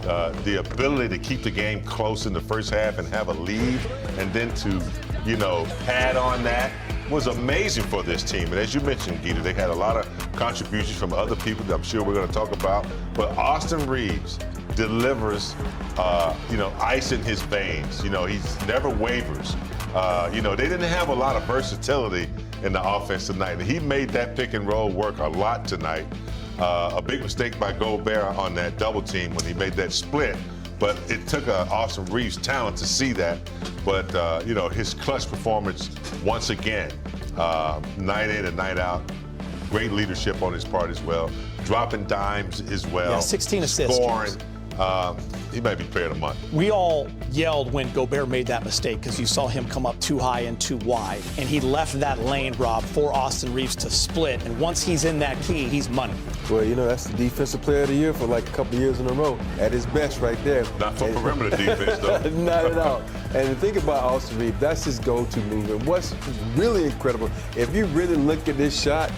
the ability to keep the game close in the first half and have a lead, and then to, pad on that was amazing for this team. And as you mentioned, Gita, they had a lot of contributions from other people that I'm sure we're going to talk about. But Austin Reaves delivers, ice in his veins. He's never wavers. They didn't have a lot of versatility in the offense tonight. And he made that pick and roll work a lot tonight. A big mistake by Gobert on that double team when he made that split. But it took Austin Reaves' talent to see that. But, his clutch performance once again, night in and night out. Great leadership on his part as well. Dropping dimes as well. Yeah, 16 assists. Scoring. He might be player of the month. We all yelled when Gobert made that mistake because you saw him come up too high and too wide. And he left that lane, Rob, for Austin Reaves to split. And once he's in that key, he's money. Well, that's the defensive player of the year for like a couple of years in a row. At his best right there. Not for perimeter defense, though. Not at all. And the thing about Austin Reaves, that's his go-to move. And what's really incredible, if you really look at this shot,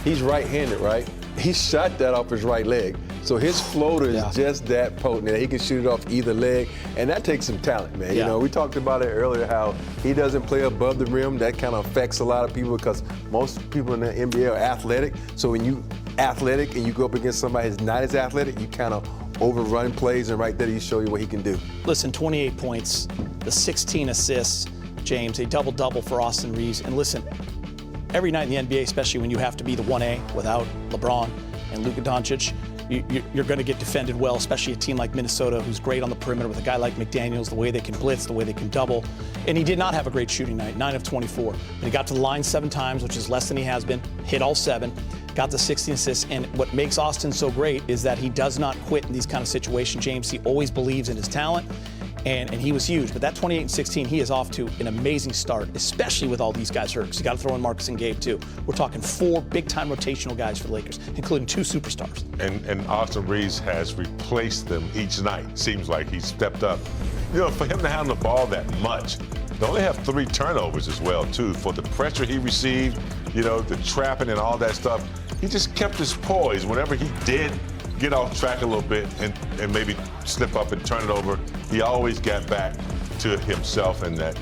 he's right-handed, right? He shot that off his right leg. So his floater is just that potent that he can shoot it off either leg, and that takes some talent, man. Yeah. We talked about it earlier how he doesn't play above the rim. That kind of affects a lot of people because most people in the NBA are athletic. So when you athletic and you go up against somebody who's not as athletic, you kind of overrun plays, and right there you show you what he can do. Listen, 28 points, the 16 assists, James, a double-double for Austin Reaves. And listen, every night in the NBA, especially when you have to be the 1A without LeBron and Luka Doncic, you're going to get defended well, especially a team like Minnesota, who's great on the perimeter with a guy like McDaniels, the way they can blitz, the way they can double. And he did not have a great shooting night, 9 of 24. But he got to the line 7 times, which is less than he has been, hit all 7, got the 16 assists. And what makes Austin so great is that he does not quit in these kind of situations, James. He always believes in his talent. And he was huge. But that 28 and 16, he is off to an amazing start, especially with all these guys hurt. Because you got to throw in Marcus and Gabe, too. We're talking 4 big-time rotational guys for the Lakers, including 2 superstars. And Austin Reaves has replaced them each night. Seems like he's stepped up. For him to handle the ball that much, they only have 3 turnovers as well, too. For the pressure he received, the trapping and all that stuff, he just kept his poise. Whenever he did get off track a little bit and maybe slip up and turn it over, he always got back to himself and that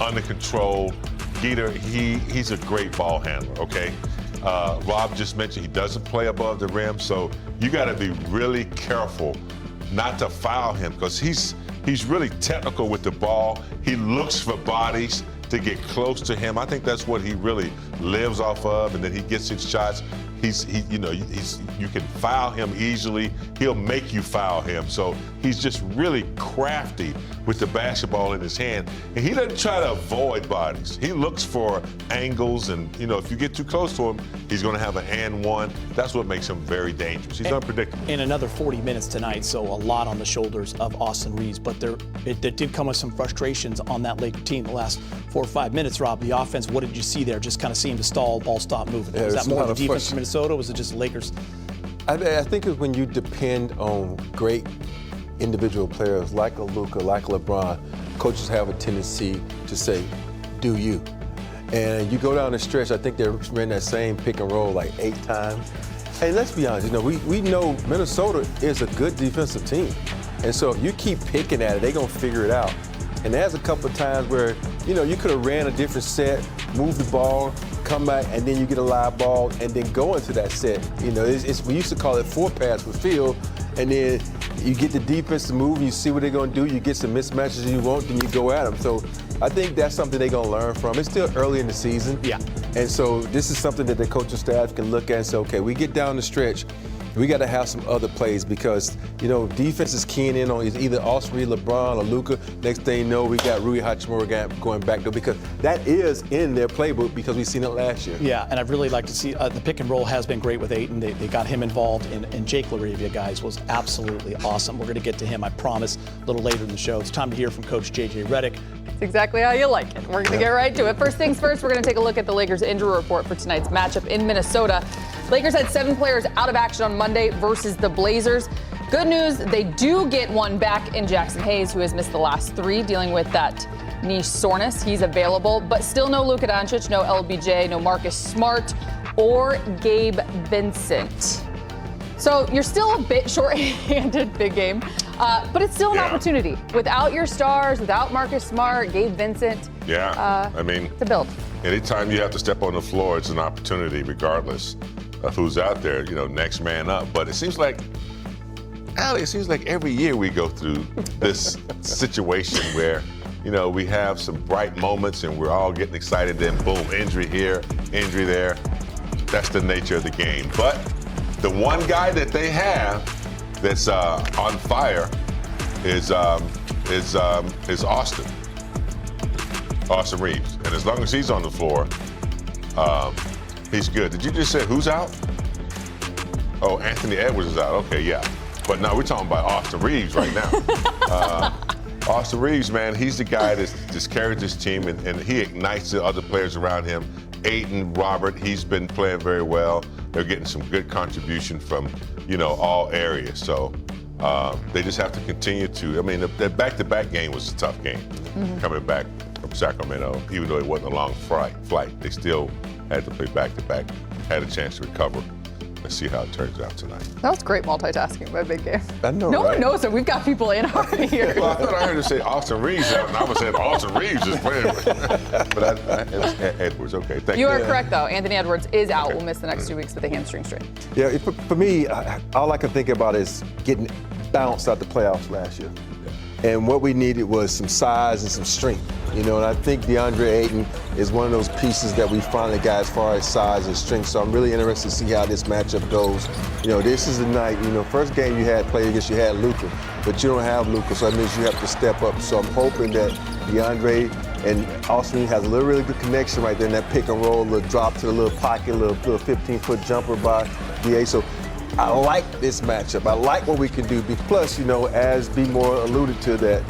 under control. Gita, he's a great ball handler, okay? Rob just mentioned he doesn't play above the rim, so you got to be really careful not to foul him because he's really technical with the ball. He looks for bodies to get close to him. I think that's what he really lives off of, and then he gets his shots. You can foul him easily. He'll make you foul him. So he's just really crafty with the basketball in his hand. And he doesn't try to avoid bodies. He looks for angles, and if you get too close to him, he's going to have an and one. That's what makes him very dangerous. He's unpredictable. In another 40 minutes tonight, so a lot on the shoulders of Austin Reaves. But it did come with some frustrations on that Laker team the last 4 or 5 minutes, Rob. The offense, what did you see there? Just kind of seemed to stall, ball stop moving. Yeah, was that more of the defense from Minnesota, or was it just Lakers? I think it's when you depend on great individual players like a Luka, like LeBron, coaches have a tendency to say, do you? And you go down the stretch, I think they ran that same pick and roll like 8 times. And let's be honest, we know Minnesota is a good defensive team. And so if you keep picking at it, they're going to figure it out. And there's a couple of times where, you could have ran a different set, moved the ball, come back, and then you get a live ball, and then go into that set. We used to call it 4-pass with field, and then you get the defense to move, and you see what they're going to do. You get some mismatches you want, then you go at them. So I think that's something they're going to learn from. It's still early in the season. Yeah. And so this is something that the coaching staff can look at and say, okay, we get down the stretch. We got to have some other plays because, defense is keying in on either Austin Reaves, LeBron, or Luka. Next thing you know, we got Rui Hachimura going back there because that is in their playbook because we've seen it last year. Yeah, and I'd really like to see the pick and roll has been great with Ayton. They got him involved, and Jake LaRavia, guys, was absolutely awesome. We're going to get to him, I promise, a little later in the show. It's time to hear from Coach J.J. Redick. That's exactly how you like it. We're going to get right to it. First things first, we're going to take a look at the Lakers injury report for tonight's matchup in Minnesota. Lakers had 7 players out of action on Monday versus the Blazers. Good news, they do get one back in Jackson Hayes, who has missed the last 3, dealing with that knee soreness. He's available, but still no Luka Doncic, no LBJ, no Marcus Smart, or Gabe Vincent. So you're still a bit short-handed, big game, but it's still an opportunity. Without your stars, without Marcus Smart, Gabe Vincent. I mean, to build. Anytime you have to step on the floor, it's an opportunity, regardless of who's out there. Next man up. But it seems like, Allie, every year we go through this situation where, we have some bright moments and we're all getting excited. Then boom, injury here, injury there. That's the nature of the game. But the one guy that they have that's on fire is Austin Reaves. And as long as he's on the floor, he's good. Did you just say who's out? Oh, Anthony Edwards is out. Okay, yeah. But no, we're talking about Austin Reaves right now. Austin Reaves, man, he's the guy that's just carried this team, and he ignites the other players around him. Aiden, Robert, he's been playing very well. They're getting some good contribution from, all areas. So they just have to continue to. I mean, the back-to-back game was a tough game. Coming back from Sacramento, even though it wasn't a long flight, they still had to play back-to-back, had a chance to recover. Let's see how it turns out tonight. That was great multitasking by Big Game. I know, No right? one knows that we've got people in already here. Well, I thought I heard her say Austin Reaves, and I was saying Austin Reaves is playing. But it's Edwards. Okay, thank you. You are correct, though. Anthony Edwards is out. We'll miss the next 2 weeks with a hamstring strain. Yeah, for me, all I can think about is getting bounced out the playoffs last year. And what we needed was some size and some strength. And I think DeAndre Ayton is one of those pieces that we finally got as far as size and strength. So I'm really interested to see how this matchup goes. This is the night, first game you had played against, you had Luka, but you don't have Luka, so that means you have to step up. So I'm hoping that DeAndre and Austin has a really good connection right there in that pick and roll, a little drop to the little pocket, a little 15-foot jumper by DA. So I like this matchup. I like what we can do. Plus, as B. Moore alluded to, that,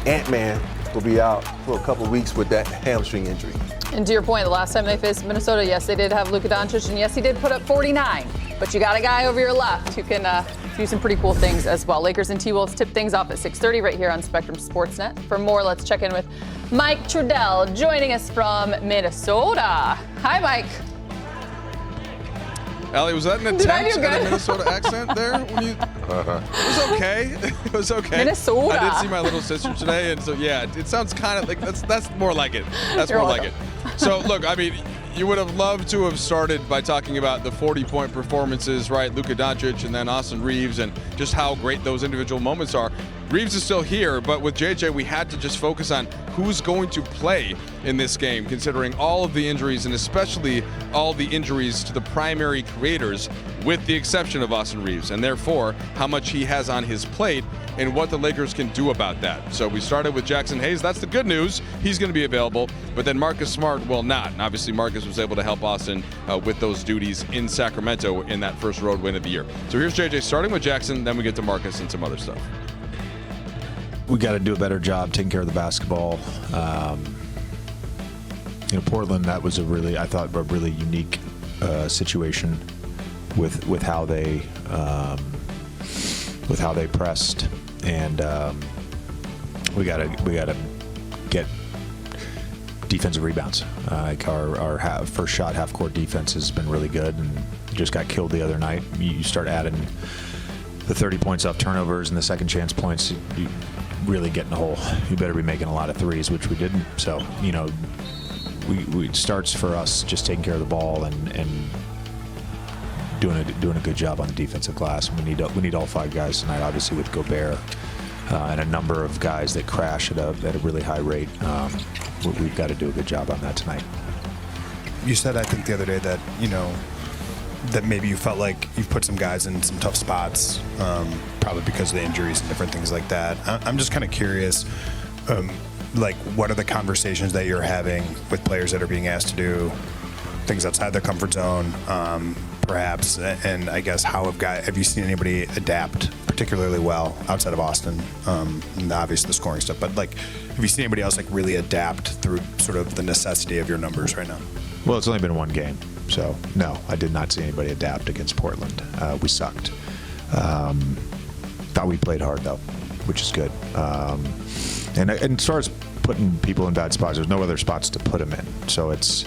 Ant-Man will be out for a couple of weeks with that hamstring injury. And to your point, the last time they faced Minnesota, yes, they did have Luka Doncic, and yes, he did put up 49. But you got a guy over your left who can do some pretty cool things as well. Lakers and T-Wolves tip things off at 6:30 right here on Spectrum Sportsnet. For more, let's check in with Mike Trudell, joining us from Minnesota. Hi, Mike. Allie, was that an attempt at a Minnesota accent there? It was okay. It was okay. Minnesota. I did see my little sister today, and so yeah, it sounds kind of like that's more like it. That's You're more welcome. like it. So look, I mean, you would have loved to have started by talking about the 40-point performances, right? Luka Doncic and then Austin Reaves, and just how great those individual moments are. Reaves is still here, but with JJ, we had to just focus on who's going to play in this game, considering all of the injuries and especially all the injuries to the primary creators, with the exception of Austin Reaves, and therefore how much he has on his plate and what the Lakers can do about that. So we started with Jackson Hayes. That's the good news. He's going to be available, but then Marcus Smart will not. And obviously Marcus was able to help Austin with those duties in Sacramento in that first road win of the year. So here's JJ starting with Jackson, then we get to Marcus and some other stuff. We got to do a better job taking care of the basketball. Portland, that was I thought, a really unique situation with how they pressed, and we got to get defensive rebounds. Like our first shot half court defense has been really good, and just got killed the other night. You start adding the 30 points off turnovers and the second chance points, you really get in the hole. You better be making a lot of threes, which we didn't. So, it starts for us just taking care of the ball and doing a good job on the defensive glass. We need all five guys tonight, obviously, with Gobert and a number of guys that crash at a really high rate. We've got to do a good job on that tonight. You said, I think the other day that, that maybe you felt like you've put some guys in some tough spots, probably because of the injuries and different things like that. I'm just kind of curious, what are the conversations that you're having with players that are being asked to do things outside their comfort zone, perhaps? And I guess have you seen anybody adapt particularly well outside of Austin, and obviously the scoring stuff, but have you seen anybody else really adapt through sort of the necessity of your numbers right now? Well, it's only been one game. So, no, I did not see anybody adapt against Portland. We sucked. Thought we played hard, though, which is good. And as far as putting people in bad spots, there's no other spots to put them in. So it's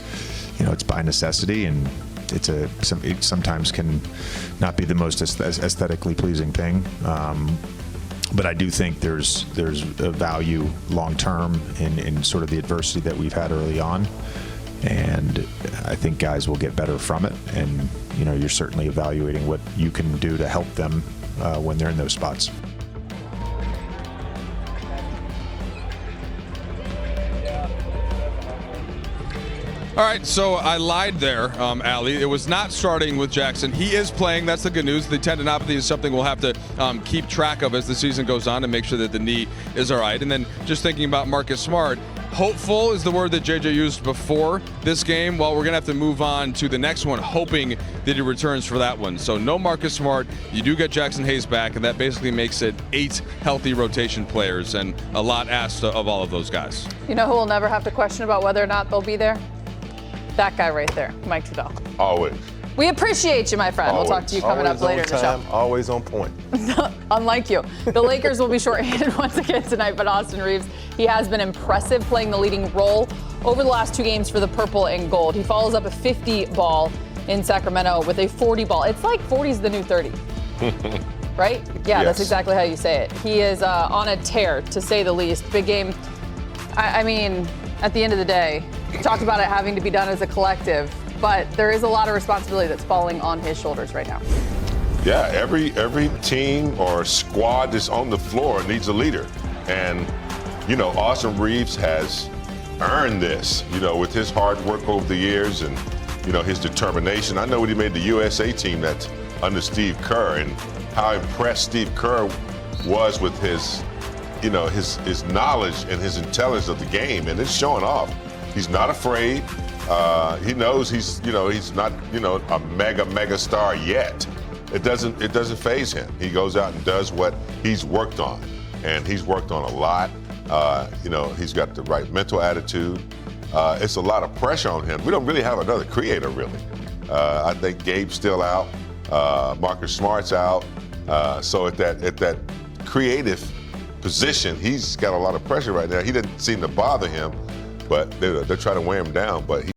by necessity, and it sometimes can not be the most aesthetically pleasing thing. But I do think there's a value long term in sort of the adversity that we've had early on, and I think guys will get better from it. And you're certainly evaluating what you can do to help them when they're in those spots. All right, so I lied there, Allie. It was not starting with Jackson. He is playing. That's the good news. The tendinopathy is something we'll have to keep track of as the season goes on and make sure that the knee is all right. And then just thinking about Marcus Smart, hopeful is the word that JJ used before this game. Well, we're going to have to move on to the next one, hoping that he returns for that one. So no Marcus Smart. You do get Jackson Hayes back, and that basically makes it 8 healthy rotation players, and a lot asked of all of those guys. You know who will never have to question about whether or not they'll be there? That guy right there, Mike Trudell. Always. We appreciate you, my friend. Always. We'll talk to you coming up later in the show. Always on point. Unlike you. The Lakers will be shorthanded once again tonight, but Austin Reaves, he has been impressive, playing the leading role over the last 2 games for the purple and gold. He follows up a 50 ball in Sacramento with a 40 ball. It's like 40's the new 30. Right? Yeah, Yes. That's exactly how you say it. He is on a tear, to say the least. Big game. I mean, at the end of the day, we talked about it having to be done as a collective, but there is a lot of responsibility that's falling on his shoulders right now. Yeah, every team or squad that's on the floor needs a leader. And, Austin Reaves has earned this, with his hard work over the years and, his determination. I know when he made the USA team that's under Steve Kerr, and how impressed Steve Kerr was with his knowledge and his intelligence of the game, and it's showing off. He's not afraid. He knows he's not, a mega star yet. It doesn't faze him. He goes out and does what he's worked on, and he's worked on a lot. He's got the right mental attitude. It's a lot of pressure on him. We don't really have another creator, really. I think Gabe's still out. Marcus Smart's out. So at that creative position, he's got a lot of pressure right now. He doesn't seem to bother him, but they're trying to wear him down. But